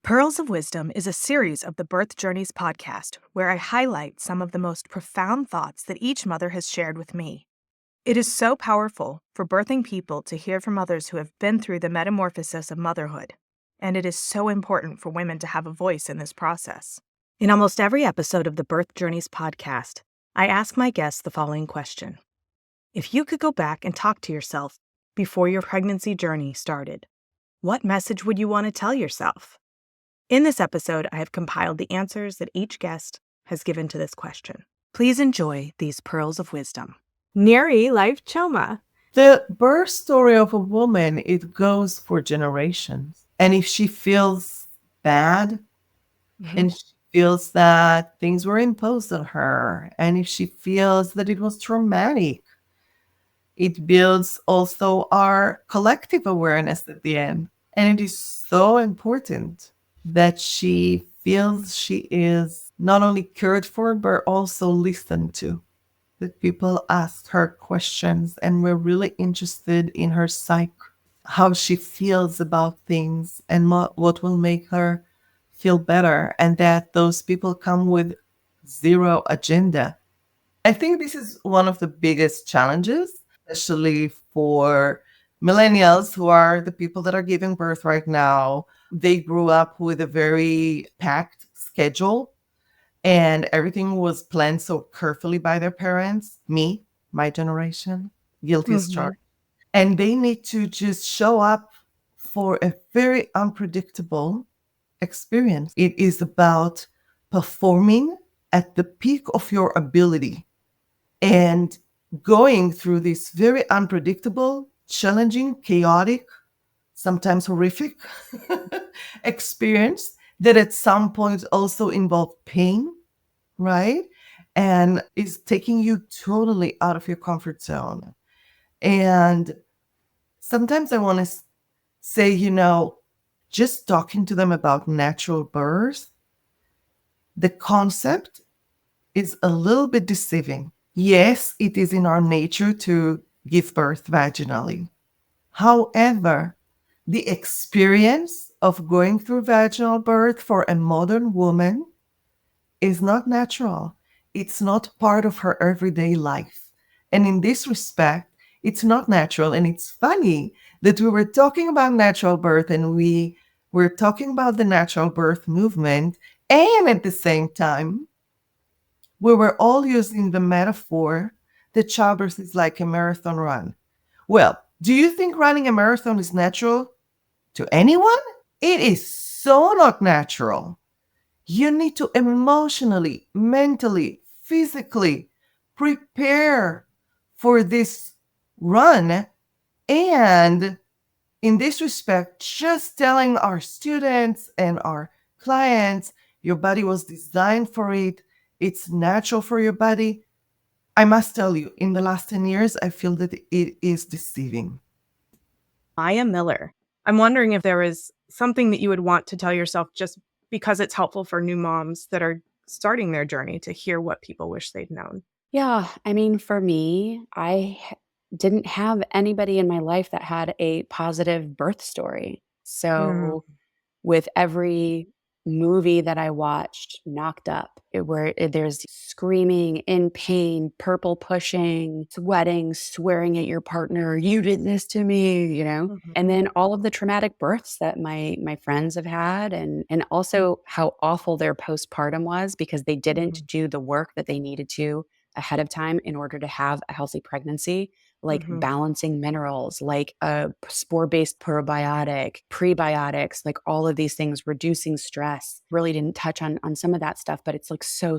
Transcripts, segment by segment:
Pearls of Wisdom is a series of the Birth Journeys podcast where I highlight some of the most profound thoughts that each mother has shared with me. It is so powerful for birthing people to hear from others who have been through the metamorphosis of motherhood, and it is so important for women to have a voice in this process. In almost every episode of the Birth Journeys podcast, I ask my guests the following question. If you could go back and talk to yourself before your pregnancy journey started, what message would you want to tell yourself? In this episode, I have compiled the answers that each guest has given to this question. Please enjoy these pearls of wisdom. Neri Life Choma. The birth story of a woman, it goes for generations. And if she feels bad and she feels that things were imposed on her, and if she feels that it was traumatic, it builds also our collective awareness at the end. And it is so important that she feels she is not only cared for, but also listened to. That people ask her questions and we're really interested in her psyche, how she feels about things and what will make her feel better. And that those people come with zero agenda. I think this is one of the biggest challenges, especially for millennials who are the people that are giving birth right now. They grew up with a very packed schedule and everything was planned so carefully by their parents. Me, my generation, guilty as charged. And they need to just show up for a very unpredictable experience. It is about performing at the peak of your ability and going through this very unpredictable, challenging, chaotic, sometimes horrific experience that at some point also involve pain, right? And is taking you totally out of your comfort zone. And sometimes I want to say, just talking to them about natural birth, the concept is a little bit deceiving. Yes, it is in our nature to give birth vaginally. However, the experience of going through vaginal birth for a modern woman is not natural. It's not part of her everyday life. And in this respect, it's not natural. And it's funny that we were talking about natural birth and we were talking about the natural birth movement. And at the same time, we were all using the metaphor that childbirth is like a marathon run. Well, do you think running a marathon is natural to anyone? It is so not natural. You need to emotionally, mentally, physically prepare for this run. And in this respect, just telling our students and our clients, your body was designed for it. It's natural for your body. I must tell you, in the last 10 years, I feel that it is deceiving. Maya Miller. I'm wondering if there is something that you would want to tell yourself just because it's helpful for new moms that are starting their journey to hear what people wish they'd known. Yeah, I mean, for me, didn't have anybody in my life that had a positive birth story. So with every movie that I watched, Knocked Up, there's screaming in pain, purple pushing, sweating, swearing at your partner, you did this to me, and then all of the traumatic births that my friends have had, and also how awful their postpartum was because they didn't do the work that they needed to ahead of time in order to have a healthy pregnancy, like balancing minerals, like a spore-based probiotic, prebiotics, like all of these things, reducing stress. Really didn't touch on some of that stuff, but it's like so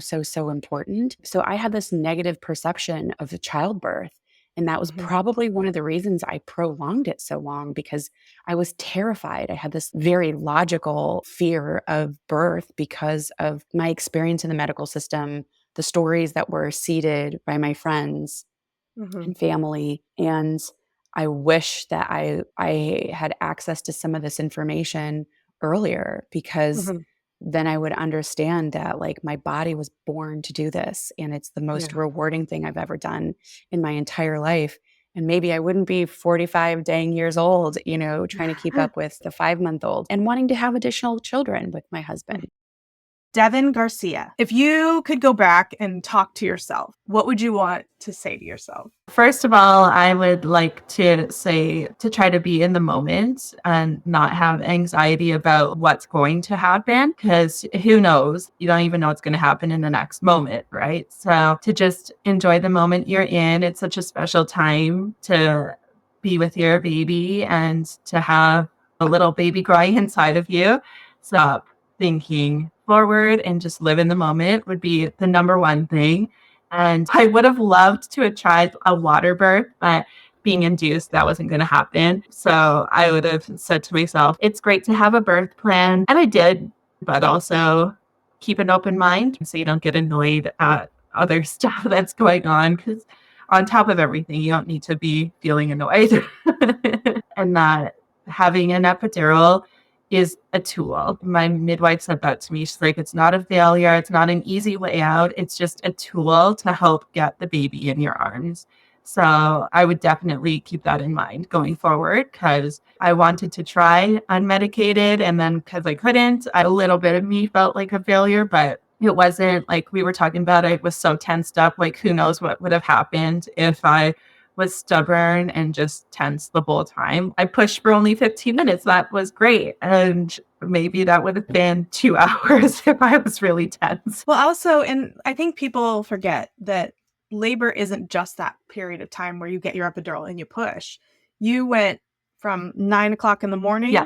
important. So I had this negative perception of the childbirth. And that was probably one of the reasons I prolonged it so long, because I was terrified. I had this very logical fear of birth because of my experience in the medical system, the stories that were seeded by my friends and family. And I wish that I had access to some of this information earlier, because then I would understand that like my body was born to do this. And it's the most rewarding thing I've ever done in my entire life. And maybe I wouldn't be 45 dang years old, trying to keep up with the 5-month-old and wanting to have additional children with my husband. Devin Garcia, if you could go back and talk to yourself, what would you want to say to yourself? First of all, I would like to say to try to be in the moment and not have anxiety about what's going to happen, because who knows? You don't even know what's going to happen in the next moment, right? So to just enjoy the moment you're in. It's such a special time to be with your baby and to have a little baby growing inside of you. Stop thinking forward and just live in the moment would be the number one thing. And I would have loved to have tried a water birth, but being induced, that wasn't going to happen. So I would have said to myself, it's great to have a birth plan. And I did, but also keep an open mind so you don't get annoyed at other stuff that's going on. Because on top of everything, you don't need to be feeling annoyed. And that having an epidural is a tool. My midwife said that to me. She's like, it's not a failure. It's not an easy way out. It's just a tool to help get the baby in your arms. So I would definitely keep that in mind going forward, because I wanted to try unmedicated, and then because I couldn't, a little bit of me felt like a failure, but it wasn't like we were talking about. I was so tensed up, like who knows what would have happened if I was stubborn and just tense the whole time. I pushed for only 15 minutes. That was great. And maybe that would have been 2 hours if I was really tense. Well, also, and I think people forget that labor isn't just that period of time where you get your epidural and you push. You went from 9 o'clock in the morning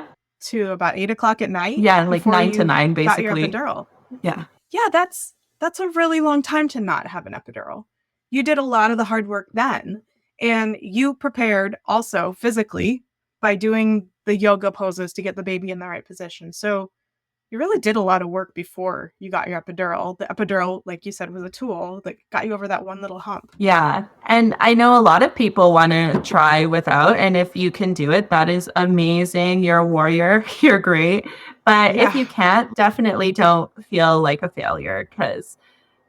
to about 8 o'clock at night. Yeah, like 9 to 9, basically. Got your epidural. Yeah. Yeah, that's a really long time to not have an epidural. You did a lot of the hard work then. And you prepared also physically by doing the yoga poses to get the baby in the right position. So you really did a lot of work before you got your epidural. The epidural, like you said, was a tool that got you over that one little hump. Yeah. And I know a lot of people want to try without. And if you can do it, that is amazing. You're a warrior. You're great. But if you can't, definitely don't feel like a failure, because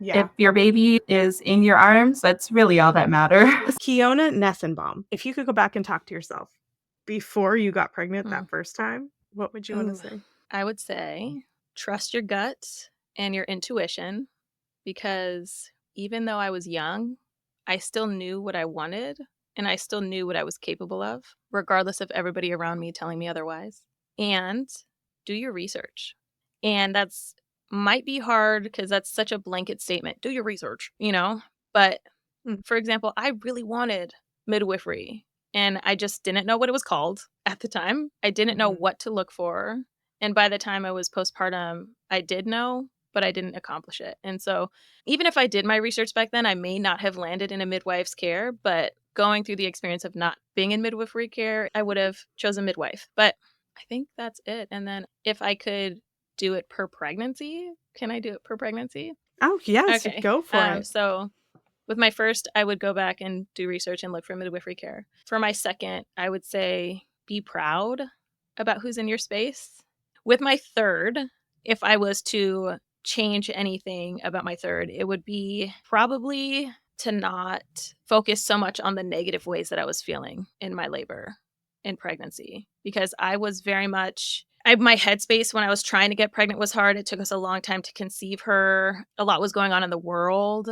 if your baby is in your arms, that's really all that matters. Kiona Nessenbaum, if you could go back and talk to yourself before you got pregnant that first time, what would you want to say? I would say trust your gut and your intuition, because even though I was young, I still knew what I wanted and I still knew what I was capable of, regardless of everybody around me telling me otherwise. And do your research. And that's might be hard because that's such a blanket statement. Do your research, But for example, I really wanted midwifery and I just didn't know what it was called at the time. I didn't know what to look for. And by the time I was postpartum, I did know, but I didn't accomplish it. And so even if I did my research back then, I may not have landed in a midwife's care, but going through the experience of not being in midwifery care, I would have chosen midwife. But I think that's it. And then if I could do it per pregnancy, can I do it per pregnancy? Oh, yes. Okay. Go for it. So with my first, I would go back and do research and look for midwifery care. For my second, I would say be proud about who's in your space. With my third, if I was to change anything about my third, it would be probably to not focus so much on the negative ways that I was feeling in my labor and pregnancy, because I was very much, my headspace when I was trying to get pregnant was hard. It took us a long time to conceive her. A lot was going on in the world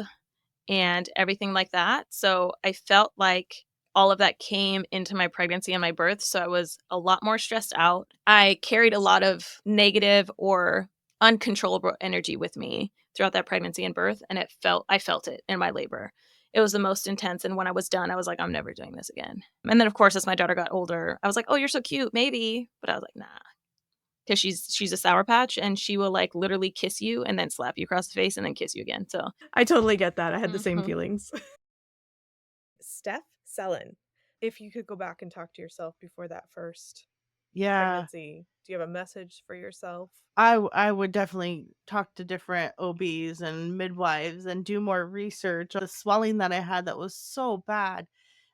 and everything like that. So I felt like all of that came into my pregnancy and my birth. So I was a lot more stressed out. I carried a lot of negative or uncontrollable energy with me throughout that pregnancy and birth. And I felt it in my labor. It was the most intense. And when I was done, I was like, I'm never doing this again. And then, of course, as my daughter got older, I was like, oh, you're so cute, maybe. But I was like, nah. Because she's a Sour Patch and she will like literally kiss you and then slap you across the face and then kiss you again. So I totally get that. I had the same feelings. Steph Sellen, if you could go back and talk to yourself before that first pregnancy, do you have a message for yourself? I would definitely talk to different OBs and midwives and do more research. The swelling that I had that was so bad.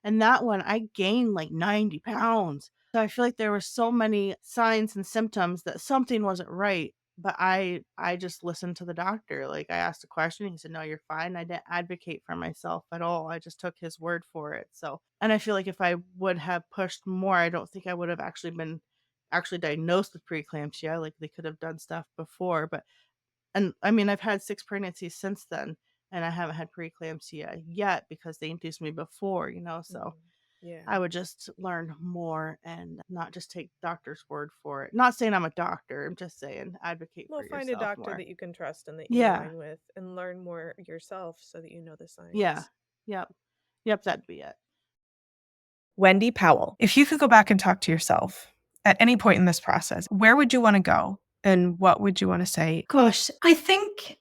And that one, I gained like 90 pounds. So I feel like there were so many signs and symptoms that something wasn't right. But I just listened to the doctor. Like, I asked a question, he said, "No, you're fine." I didn't advocate for myself at all. I just took his word for it. So, and I feel like if I would have pushed more, I don't think I would have actually been actually diagnosed with preeclampsia. Like, they could have done stuff before, but and I mean, I've had 6 pregnancies since then, and I haven't had preeclampsia yet because they induced me before, so Yeah. I would just learn more and not just take doctor's word for it. Not saying I'm a doctor, I'm just saying advocate Well, for find a yourself doctor more. that you can trust and that you Yeah. align with, and learn more yourself so that you know the Yeah. signs. Yep. Yep, that'd be it. Wendy Powell, if you could go back and talk to yourself at any point in this process, where would you want to go? And what would you want to say? Gosh, I think,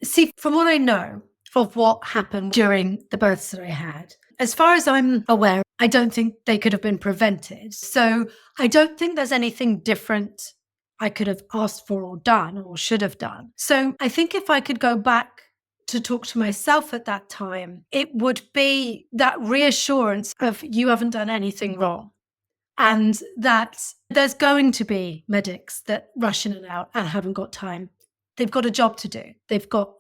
see, from what I know of what happened during the births that I had, as far as I'm aware, I don't think they could have been prevented. So I don't think there's anything different I could have asked for or done or should have done. So I think if I could go back to talk to myself at that time, it would be that reassurance of you haven't done anything wrong. And that there's going to be medics that rush in and out and haven't got time. They've got a job to do. They've got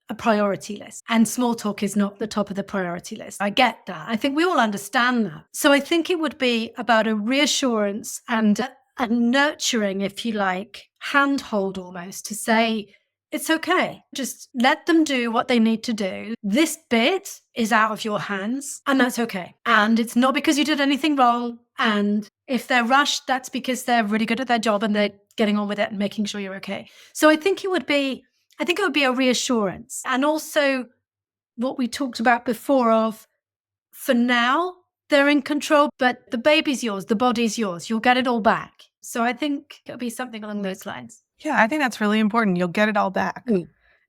a priority list. And small talk is not the top of the priority list. I get that. I think we all understand that. So I think it would be about a reassurance and a nurturing, if you like, handhold almost to say, it's okay. Just let them do what they need to do. This bit is out of your hands, and that's okay. And it's not because you did anything wrong. And if they're rushed, that's because they're really good at their job and they're getting on with it and making sure you're okay. So I think it would be a reassurance. And also what we talked about before of, for now, they're in control, but the baby's yours, the body's yours. You'll get it all back. So I think it'll be something along those lines. Yeah, I think that's really important. You'll get it all back.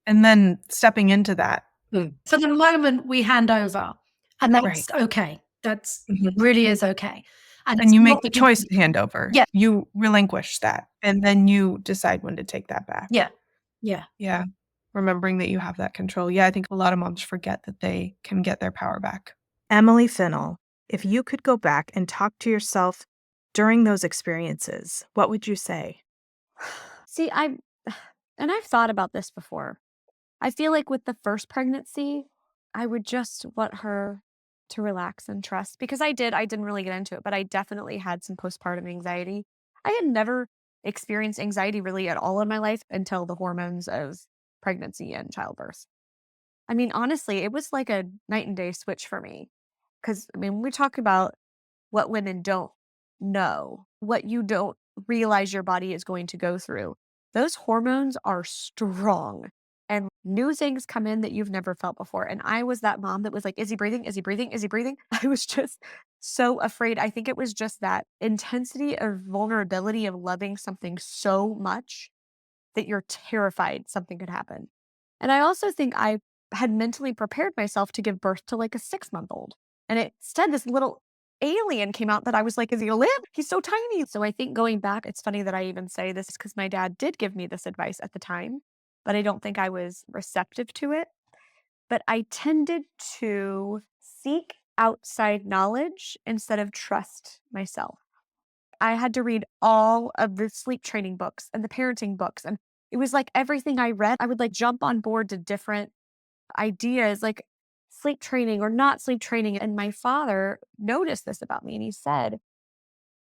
And then stepping into that. For the moment, we hand over, and that's okay. That's really is okay. And you make the choice to hand over. Yeah. You relinquish that. And then you decide when to take that back. Yeah. Yeah. Yeah. Remembering that you have that control. Yeah, I think a lot of moms forget that they can get their power back. Emily Finnell, if you could go back and talk to yourself during those experiences, what would you say? See, I've thought about this before. I feel like with the first pregnancy, I would just want her to relax and trust, because I didn't really get into it, but I definitely had some postpartum anxiety. I had never experienced anxiety really at all in my life until the hormones of pregnancy and childbirth. I mean, honestly, it was like a night and day switch for me. Because, I mean, when we talk about what women don't know, what you don't realize your body is going to go through, those hormones are strong. And new things come in that you've never felt before. And I was that mom that was like, is he breathing? Is he breathing? Is he breathing? I was just so afraid. I think it was just that intensity of vulnerability of loving something so much that you're terrified something could happen. And I also think I had mentally prepared myself to give birth to like a 6-month-old. And instead, this little alien came out that I was like, is he a live? He's so tiny. So I think going back, it's funny that I even say this because my dad did give me this advice at the time, but I don't think I was receptive to it. But I tended to seek outside knowledge instead of trust myself. I had to read all of the sleep training books and the parenting books. And it was like everything I read, I would like jump on board to different ideas, like sleep training or not sleep training. And my father noticed this about me and he said,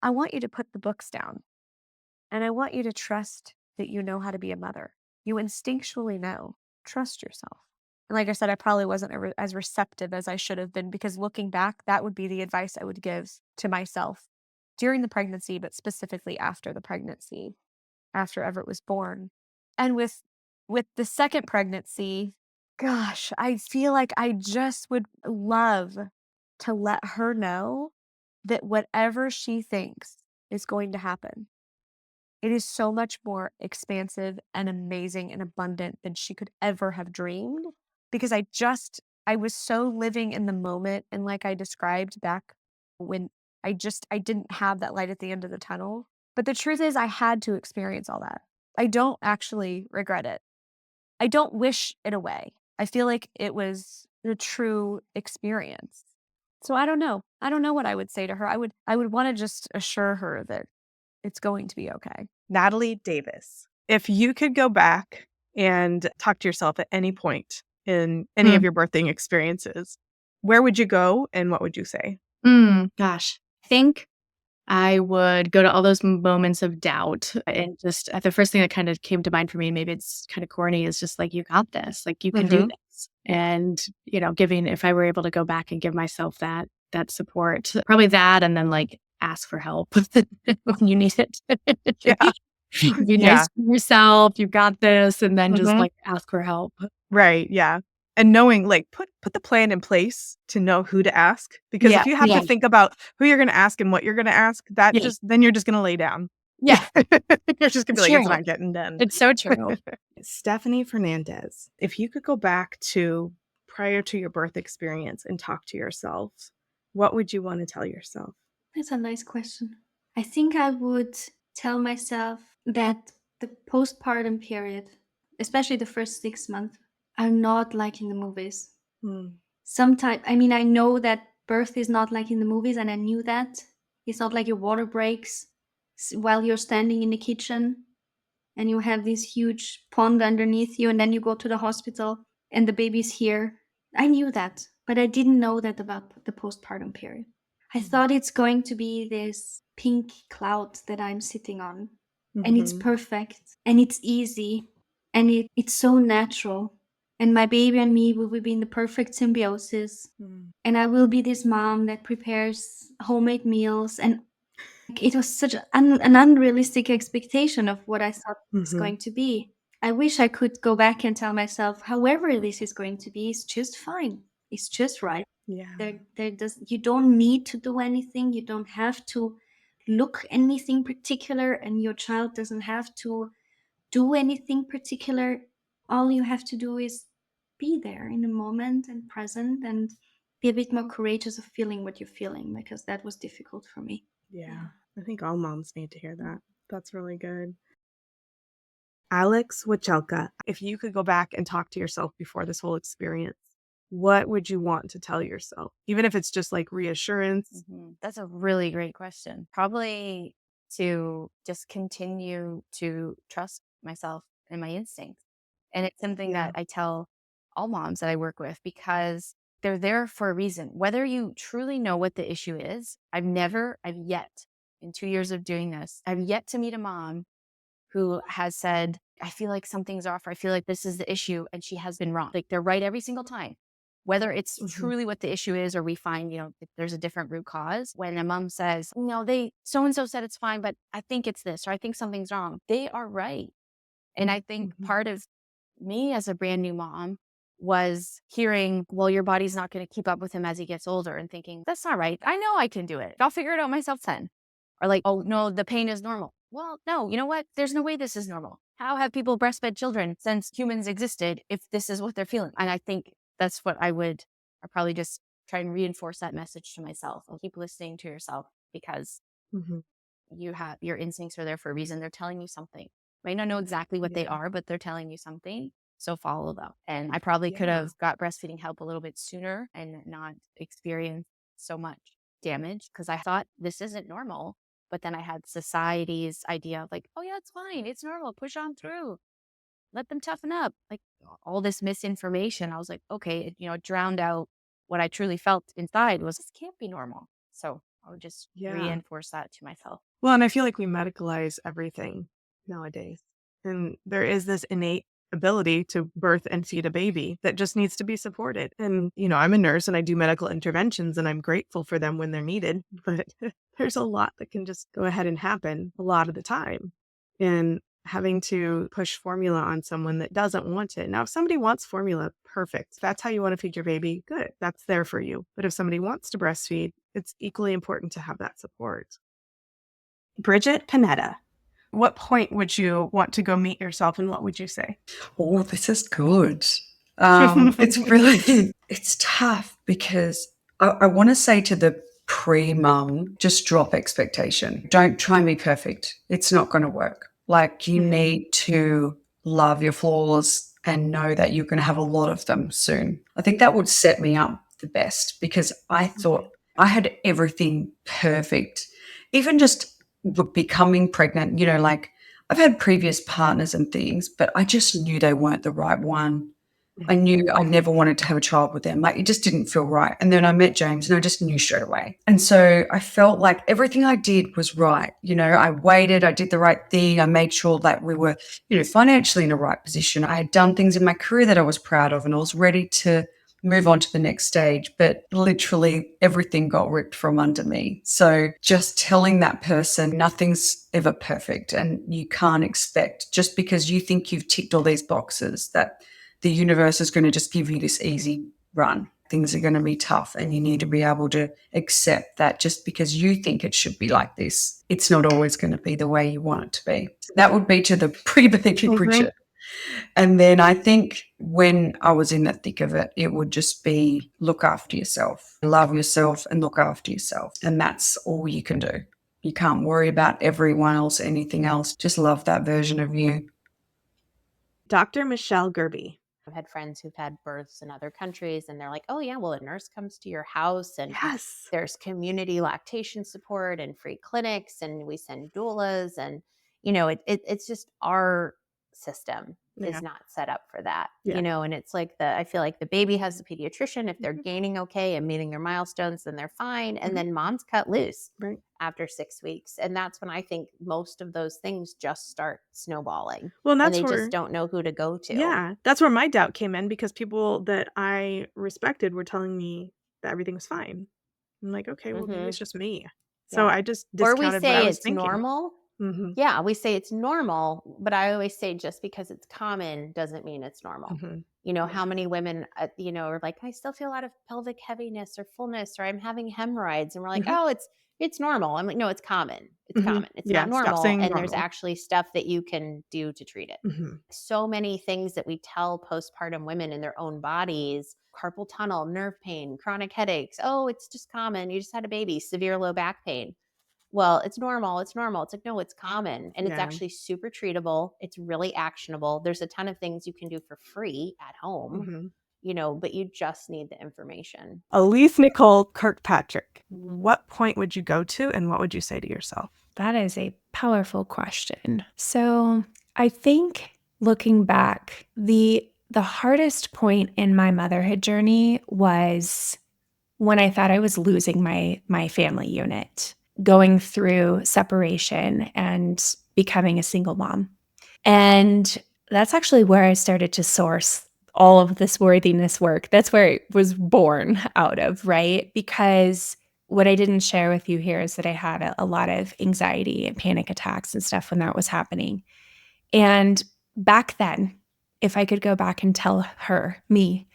I want you to put the books down and I want you to trust that you know how to be a mother. You instinctually know. Trust yourself. And like I said, I probably wasn't as receptive as I should have been, because looking back, that would be the advice I would give to myself during the pregnancy, but specifically after the pregnancy, after Everett was born. And with the second pregnancy, gosh, I feel like I just would love to let her know that whatever she thinks is going to happen, it is so much more expansive and amazing and abundant than she could ever have dreamed. Because I was so living in the moment. And like I described back when I didn't have that light at the end of the tunnel. But the truth is I had to experience all that. I don't actually regret it. I don't wish it away. I feel like it was the true experience. So I don't know. I don't know what I would say to her. I would want to just assure her that it's going to be okay. Natalie Davis, If you could go back and talk to yourself at any point in any of your birthing experiences, where would you go and what would you say? Gosh, I think I would go to all those moments of doubt and just the first thing that kind of came to mind for me, maybe it's kind of corny, is just like, you got this, like you can do this. And, if I were able to go back and give myself that support, probably that, and then like ask for help when you need it. Yeah. Be nice to yourself. You got this. And then just like ask for help. Right. Yeah. And knowing, like, put the plan in place to know who to ask. Because if you have to think about who you're going to ask and what you're going to ask, then you're just going to lay down. Yeah. You're just going to be like, it's not getting done. It's so true. Stefanie Fernandes, if you could go back to prior to your birth experience and talk to yourself, what would you want to tell yourself? That's a nice question. I think I would tell myself that the postpartum period, especially the first 6 months, are not like in the movies. Sometimes, I know that birth is not like in the movies, and I knew that. It's not like your water breaks while you're standing in the kitchen and you have this huge pond underneath you, and then you go to the hospital and the baby's here. I knew that, but I didn't know that about the postpartum period. I thought it's going to be this pink cloud that I'm sitting on, and it's perfect, and it's easy, and it's so natural. And my baby and me will be in the perfect symbiosis. And I will be this mom that prepares homemade meals. And it was such an unrealistic expectation of what I thought it was going to be. I wish I could go back and tell myself, however this is going to be, it's just fine. It's just right. Yeah. You don't need to do anything. You don't have to look anything particular, and your child doesn't have to do anything particular. All you have to do is be there in the moment and present, and be a bit more courageous of feeling what you're feeling, because that was difficult for me. Yeah. I think all moms need to hear that. That's really good. Alex Wachelka, if you could go back and talk to yourself before this whole experience, what would you want to tell yourself? Even if it's just like reassurance. That's a really great question. Probably to just continue to trust myself and my instincts. And it's something that I tell all moms that I work with, because they're there for a reason. Whether you truly know what the issue is, I've yet, in 2 years of doing this, I've yet to meet a mom who has said, I feel like something's off, or I feel like this is the issue, and she has been wrong. Like, they're right every single time. Whether it's truly what the issue is, or we find, there's a different root cause. When a mom says, no, so-and-so said it's fine, but I think it's this, or I think something's wrong, they are right. And I think part of me as a brand new mom was hearing, well, your body's not going to keep up with him as he gets older, and thinking, that's not right. I know I can do it. I'll figure it out myself then. Or like, oh, no, the pain is normal. Well, no, you know what? There's no way this is normal. How have people breastfed children since humans existed if this is what they're feeling? And I think that's what I probably just try and reinforce that message to myself. I'll keep listening to yourself, because your instincts are there for a reason. They're telling you something. You might not know exactly what they are, but they're telling you something. So follow them. And I probably could have got breastfeeding help a little bit sooner and not experienced so much damage, because I thought this isn't normal. But then I had society's idea of like, oh yeah, it's fine. It's normal. Push on through. Let them toughen up. Like, all this misinformation. I was like, okay, it drowned out what I truly felt inside was, this can't be normal. So I would just reinforce that to myself. Well, and I feel like we medicalize everything nowadays. And there is this innate ability to birth and feed a baby that just needs to be supported. And, I'm a nurse and I do medical interventions, and I'm grateful for them when they're needed. But there's a lot that can just go ahead and happen a lot of the time. And having to push formula on someone that doesn't want it. Now, if somebody wants formula, perfect. If that's how you want to feed your baby, good. That's there for you. But if somebody wants to breastfeed, it's equally important to have that support. Bridget Panetta, what point would you want to go meet yourself, and what would you say? Oh, this is good. It's tough, because I want to say to the pre-mum, just drop expectation. Don't try and be perfect. It's not going to work. Like, you need to love your flaws and know that you're going to have a lot of them soon. I think that would set me up the best, because I thought I had everything perfect. Even just becoming pregnant, like I've had previous partners and things, but I just knew they weren't the right one. I knew I never wanted to have a child with them. Like, it just didn't feel right. And then I met James and I just knew straight away. And so I felt like everything I did was right. You know, I waited, I did the right thing. I made sure that we were, you know, financially in the right position. I had done things in my career that I was proud of and I was ready to move on to the next stage. But literally everything got ripped from under me. So just telling that person nothing's ever perfect and you can't expect just because you think you've ticked all these boxes that the universe is going to just give you this easy run. Things are going to be tough and you need to be able to accept that just because you think it should be like this, it's not always going to be the way you want it to be. That would be to the pre-baby Bridget. And then I think when I was in the thick of it, it would just be look after yourself, love yourself and look after yourself. And that's all you can do. You can't worry about everyone else, anything else. Just love that version of you. Dr. Michelle Gerby. I've had friends who've had births in other countries and they're like, oh yeah, well, a nurse comes to your house and there's community lactation support and free clinics and we send doulas and, you know, it's just our system is not set up for that, you know, and it's like I feel like the baby has the pediatrician. If they're gaining okay and meeting their milestones, then they're fine. And then mom's cut loose after 6 weeks. And that's when I think most of those things just start snowballing. Well, and they just don't know who to go to. Yeah, that's where my doubt came in because people that I respected were telling me that everything was fine. I'm like, okay, well, maybe it's just me. So I just discounted or we say what I was it's thinking. normal. Yeah, we say it's normal, but I always say just because it's common doesn't mean it's normal. You know, how many women, you know, are like, I still feel a lot of pelvic heaviness or fullness, or I'm having hemorrhoids. And we're like, oh, it's normal. I'm like, no, it's common. It's common. It's not normal. And there's actually stuff that you can do to treat it. So many things that we tell postpartum women in their own bodies, carpal tunnel, nerve pain, chronic headaches. Oh, it's just common. You just had a baby, severe low back pain. Well, it's normal. It's normal. It's like, no, it's common. And it's actually super treatable. It's really actionable. There's a ton of things you can do for free at home, you know, but you just need the information. Elise Nicole Kirkpatrick, what point would you go to and what would you say to yourself? That is a powerful question. So I think looking back, the hardest point in my motherhood journey was when I thought I was losing my family unit, going through separation and becoming a single mom. And that's actually where I started to source all of this worthiness work. That's where it was born out of, right? Because what I didn't share with you here is that I had a lot of anxiety and panic attacks and stuff when that was happening. And back then, if I could go back and tell me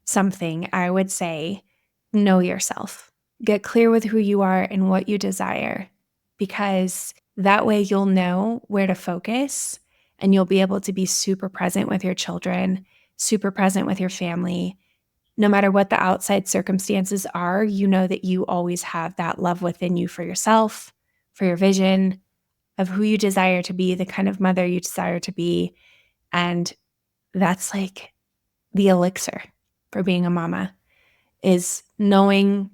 something, I would say, know yourself. Get clear with who you are and what you desire, because that way you'll know where to focus and you'll be able to be super present with your children, super present with your family. No matter what the outside circumstances are, you know that you always have that love within you for yourself, for your vision of who you desire to be, the kind of mother you desire to be. And that's like the elixir for being a mama, is knowing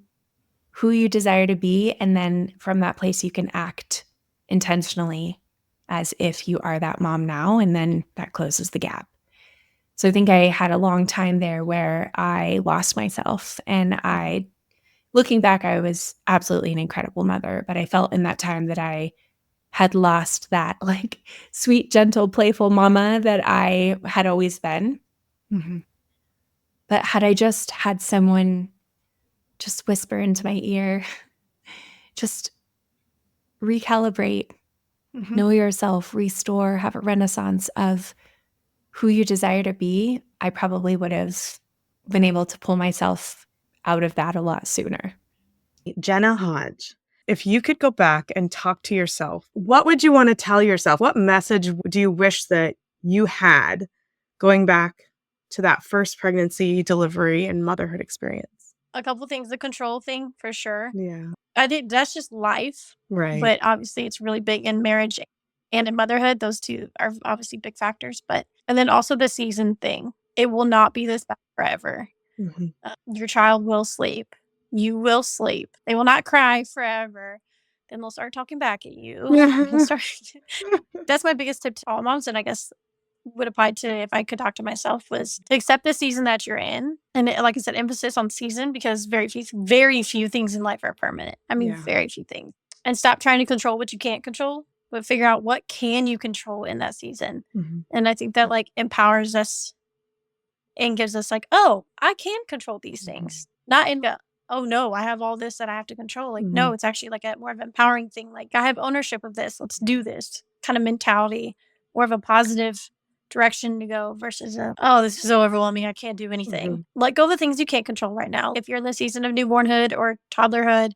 who you desire to be. And then from that place, you can act intentionally as if you are that mom now. And then that closes the gap. So I think I had a long time there where I lost myself. And looking back, I was absolutely an incredible mother. But I felt in that time that I had lost that like sweet, gentle, playful mama that I had always been. But had I just had someone just whisper into my ear, just recalibrate, know yourself, restore, have a renaissance of who you desire to be, I probably would have been able to pull myself out of that a lot sooner. Jenna Hodge, if you could go back and talk to yourself, what would you want to tell yourself? What message do you wish that you had going back to that first pregnancy, delivery, and motherhood experience? A couple things, the control thing for sure. Yeah. I think that's just life. Right. But obviously it's really big in marriage and in motherhood. Those two are obviously big factors. And then also the season thing. It will not be this bad forever. Your child will sleep. You will sleep. They will not cry forever. then they'll start talking back at you. They'll start That's my biggest tip to all moms, and I guess would apply to if I could talk to myself, was to accept the season that you're in. And like I said, emphasis on season, because very few things in life are permanent. I mean, very few things. And stop trying to control what you can't control, but figure out what can you control in that season. And I think that like empowers us and gives us like, oh, I can control these things. Not in a, oh no, I have all this that I have to control. Like, no, it's actually like a more of an empowering thing. Like, I have ownership of this. Let's do this kind of mentality, more of a positive direction to go versus oh, this is so overwhelming, I can't do anything. Let go of the things you can't control right now. If you're in the season of newbornhood or toddlerhood,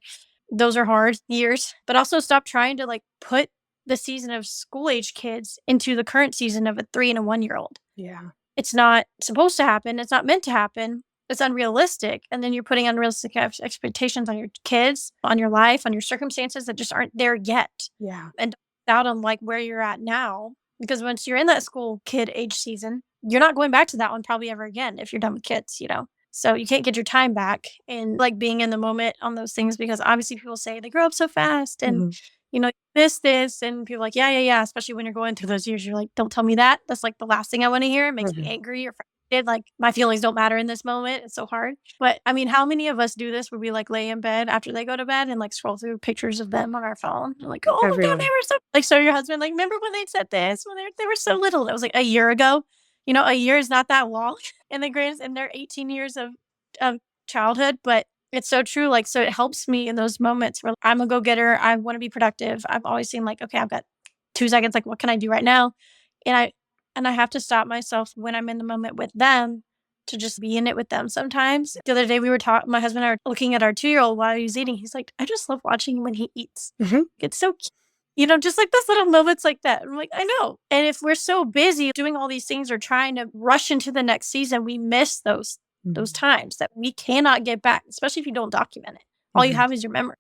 those are hard years, but also stop trying to like put the season of school age kids into the current season of a 3 and a 1-year-old. Yeah. It's not supposed to happen. It's not meant to happen. It's unrealistic. And then you're putting unrealistic expectations on your kids, on your life, on your circumstances that just aren't there yet. Yeah. And out on like where you're at now. Because once you're in that school kid age season, you're not going back to that one probably ever again if you're done with kids, you know? So you can't get your time back and like being in the moment on those things, because obviously people say they grow up so fast and, you know, you miss this. And people are like, yeah. Especially when you're going through those years, you're like, don't tell me that. That's like the last thing I want to hear. It makes me angry or frustrated. Like my feelings don't matter in this moment. It's so hard. But I mean, how many of us do this where we like lay in bed after they go to bed and like scroll through pictures of them on our phone? And like, oh my God, they were so like, so your husband, like, remember when they said this when they were so little? That was like a year ago. You know, a year is not that long in their 18 years of childhood, but it's so true. Like, so it helps me in those moments where I'm a go-getter. I want to be productive. I've always seen like, okay, I've got 2 seconds. Like, what can I do right now? And I have to stop myself when I'm in the moment with them to just be in it with them sometimes. The other day we were my husband and I were looking at our 2-year-old while he was eating. He's like, I just love watching when he eats. It's so cute. You know, just like those little moments like that. I'm like, I know. And if we're so busy doing all these things or trying to rush into the next season, we miss those times that we cannot get back, especially if you don't document it. All you have is your memory.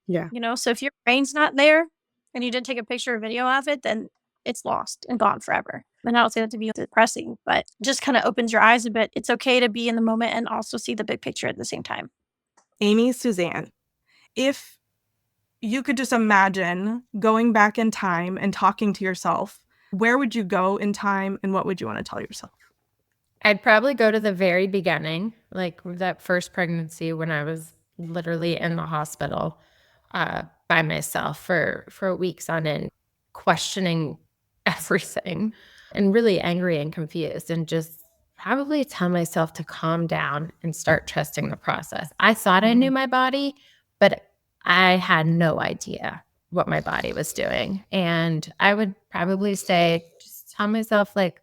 Yeah. You know, so if your brain's not there and you didn't take a picture or video of it, then it's lost and gone forever. And I don't say that to be depressing, but just kind of opens your eyes a bit. It's okay to be in the moment and also see the big picture at the same time. Amy, Suzanne, if you could just imagine going back in time and talking to yourself, where would you go in time and what would you want to tell yourself? I'd probably go to the very beginning, like that first pregnancy when I was literally in the hospital by myself for weeks on end, questioning everything and really angry and confused, and just probably tell myself to calm down and start trusting the process. I thought I knew my body, but I had no idea what my body was doing. And I would probably say, just tell myself, like,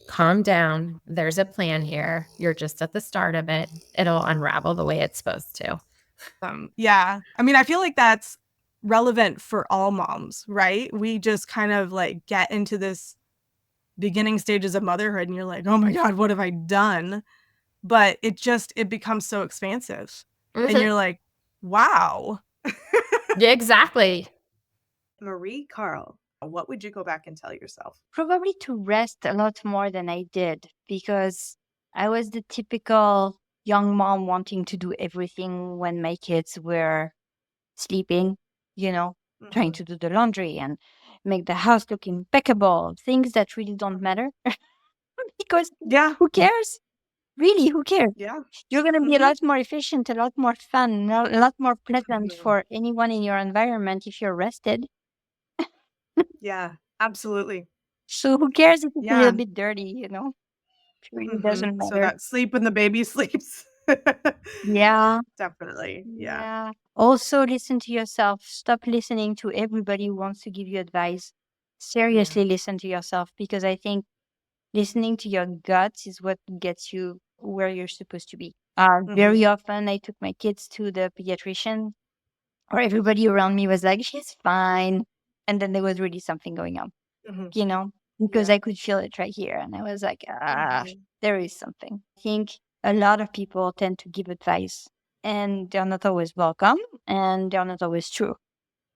calm down. There's a plan here. You're just at the start of it. It'll unravel the way it's supposed to. Yeah. I mean, I feel like that's relevant for all moms, right? We just kind of like get into this beginning stages of motherhood and you're like, oh my God, what have I done? But it becomes so expansive. And you're like, wow. Yeah, exactly. Marie Carl, what would you go back and tell yourself? Probably to rest a lot more than I did, because I was the typical young mom wanting to do everything when my kids were sleeping, you know, trying to do the laundry and make the house look impeccable, things that really don't matter. Because who cares? Really, who cares? Yeah. You're going to be a lot more efficient, a lot more fun, a lot more pleasant for anyone in your environment if you're rested. Yeah, absolutely. So who cares if it's a little bit dirty, you know? It really doesn't matter. So that sleep when the baby sleeps. Yeah. Definitely. Yeah. Also, listen to yourself. Stop listening to everybody who wants to give you advice. Seriously, listen to yourself, because I think listening to your guts is what gets you where you're supposed to be. Very often, I took my kids to the pediatrician, or everybody around me was like, she's fine. And then there was really something going on, you know, because I could feel it right here. And I was like, there is something. I think a lot of people tend to give advice and they're not always welcome and they're not always true.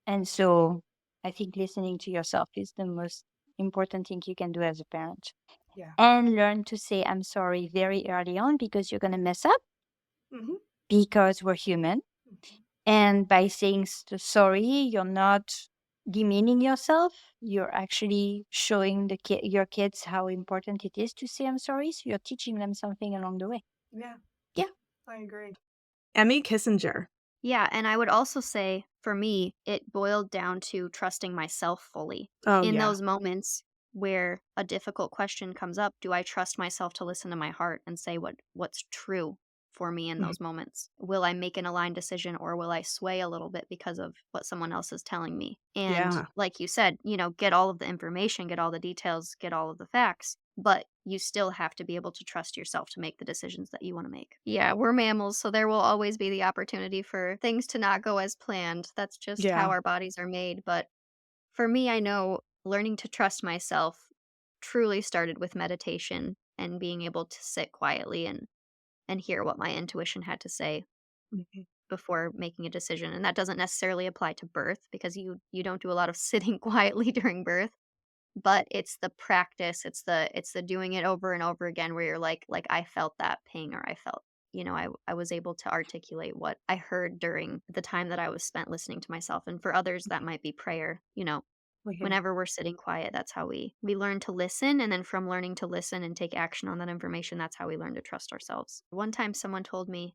And so I think listening to yourself is the most important thing you can do as a parent. Yeah. And learn to say, I'm sorry very early on, because you're going to mess up, because we're human. And by saying sorry, you're not demeaning yourself. You're actually showing your kids how important it is to say I'm sorry. So you're teaching them something along the way. Yeah. Yeah. I agree. Emmy Kissinger. Yeah, and I would also say for me, it boiled down to trusting myself fully. Oh, In yeah. those moments where a difficult question comes up, do I trust myself to listen to my heart and say what's true for me in those moments? Will I make an aligned decision, or will I sway a little bit because of what someone else is telling me? And Yeah. like you said, get all of the information, get all the details, get all of the facts, but you still have to be able to trust yourself to make the decisions that you want to make. Yeah, we're mammals, so there will always be the opportunity for things to not go as planned. That's just how Yeah. our bodies are made. But for me, I know learning to trust myself truly started with meditation and being able to sit quietly and hear what my intuition had to say before making a decision. And that doesn't necessarily apply to birth, because you don't do a lot of sitting quietly during birth. But it's the practice, it's the doing it over and over again, where you're like I felt that ping, or I felt, I was able to articulate what I heard during the time that I was spent listening to myself. And for others, that might be prayer. Whenever we're sitting quiet, that's how we learn to listen. And then from learning to listen and take action on that information, that's how we learn to trust ourselves. One time someone told me,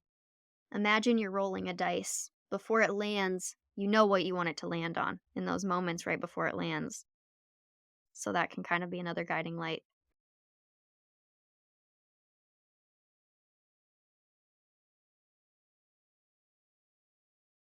imagine you're rolling a dice. Before it lands, you know what you want it to land on in those moments right before it lands. So that can kind of be another guiding light.